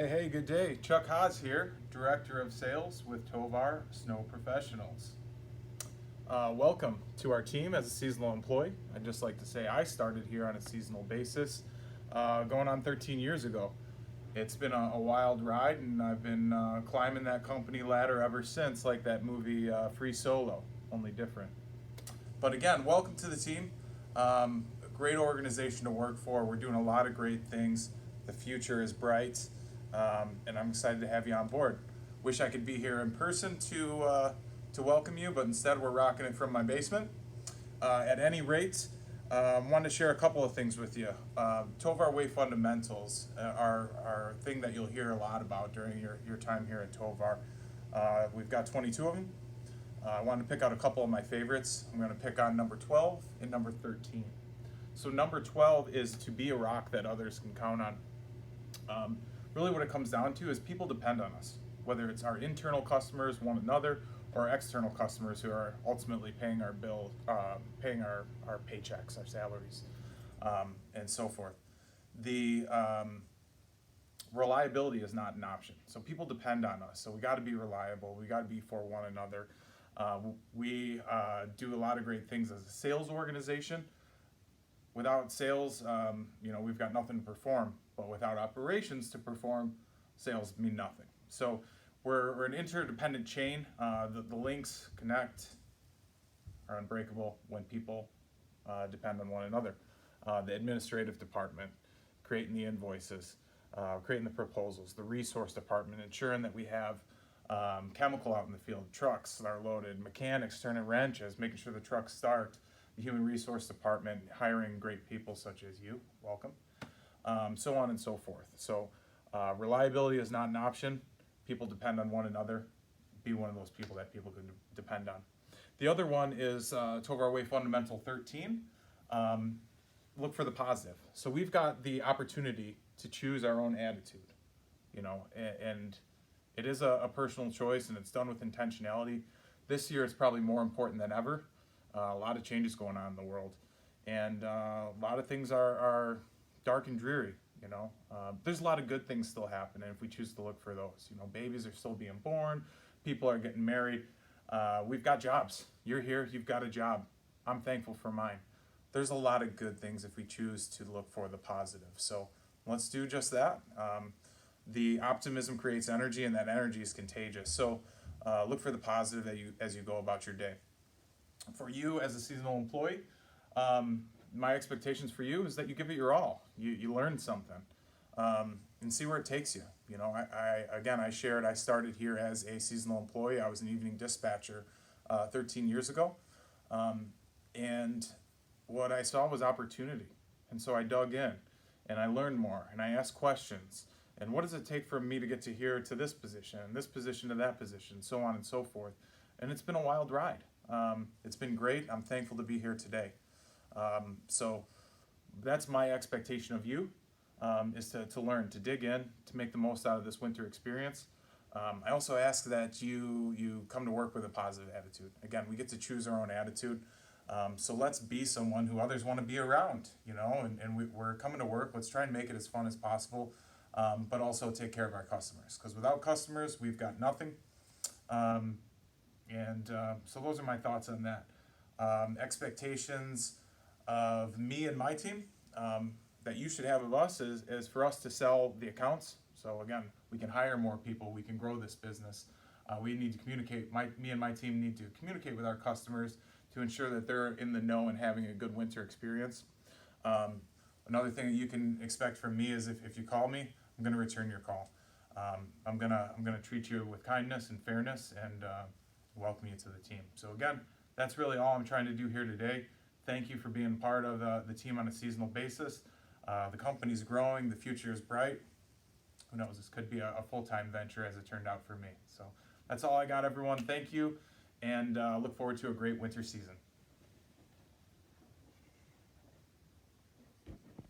Hey, good day. Chuck Haas here, Director of Sales with Tovar Snow Professionals. Welcome to our team as a seasonal employee. I'd just like to say I started here on a seasonal basis going on 13 years ago. It's been a wild ride, and I've been climbing that company ladder ever since, like that movie Free Solo, only different. But again, welcome to the team. A great organization to work for. We're doing a lot of great things. The future is bright, and I'm excited to have you on board. Wish I could be here in person to welcome you, but instead we're rocking it from my basement. At any rate, wanted to share a couple of things with you. Tovar Way fundamentals are a thing that you'll hear a lot about during your time here at Tovar. We've got 22 of them. I wanted to pick out a couple of my favorites. I'm going to pick on number 12 and number 13. So number 12 is to be a rock that others can count on. Really what it comes down to is people depend on us, whether it's our internal customers, one another, or external customers who are ultimately paying our bill, paying our paychecks, our salaries, and so forth. The reliability is not an option. So people depend on us. So we got to be reliable. We got to be for one another. We do a lot of great things as a sales organization. Without sales, we've got nothing to perform. But without operations to perform, sales mean nothing. So we're an interdependent chain. The links connect, are unbreakable when people depend on one another. The administrative department, creating the invoices, creating the proposals, the resource department, ensuring that we have chemical out in the field, trucks that are loaded, mechanics turning wrenches, making sure the trucks start, the human resource department, hiring great people such as you, welcome, so on and so forth. So reliability is not an option. People depend on one another. Be one of those people that people can depend on. The other one is Tovar Way Fundamental 13. Look for the positive. So we've got the opportunity to choose our own attitude, and it is a personal choice, and it's done with intentionality. This year, it's probably more important than ever. A lot of changes going on in the world, and a lot of things are dark and dreary. There's a lot of good things still happening if we choose to look for those. Babies are still being born, people are getting married. We've got jobs. You're here, you've got a job. I'm thankful for mine. There's a lot of good things if we choose to look for the positive. So let's do just that. The optimism creates energy, and that energy is contagious. So look for the positive as you go about your day. For you as a seasonal employee, my expectations for you is that you give it your all. You learn something, and see where it takes you. I shared I started here as a seasonal employee. I was an evening dispatcher 13 years ago, and what I saw was opportunity. And so I dug in, and I learned more, and I asked questions. And what does it take for me to get to here to this position, and this position to that position, so on and so forth. And it's been a wild ride. It's been great. I'm thankful to be here today. So that's my expectation of you, is to learn, to dig in, to make the most out of this winter experience. I also ask that you come to work with a positive attitude. Again, we get to choose our own attitude. So let's be someone who others want to be around, and we're coming to work. Let's try and make it as fun as possible, but also take care of our customers, because without customers, we've got nothing. So those are my thoughts on that. Expectations of me and my team that you should have of us is for us to sell the accounts. So again, we can hire more people. We can grow this business. We need to communicate. Me and my team need to communicate with our customers to ensure that they're in the know and having a good winter experience. Another thing that you can expect from me is if you call me, I'm going to return your call. I'm gonna treat you with kindness and fairness, and welcome you to the team. So again, that's really all I'm trying to do here today. Thank you for being part of the team on a seasonal basis. The company's growing. The future is bright. Who knows? This could be a full-time venture, as it turned out for me. So that's all I got, everyone. Thank you, and look forward to a great winter season.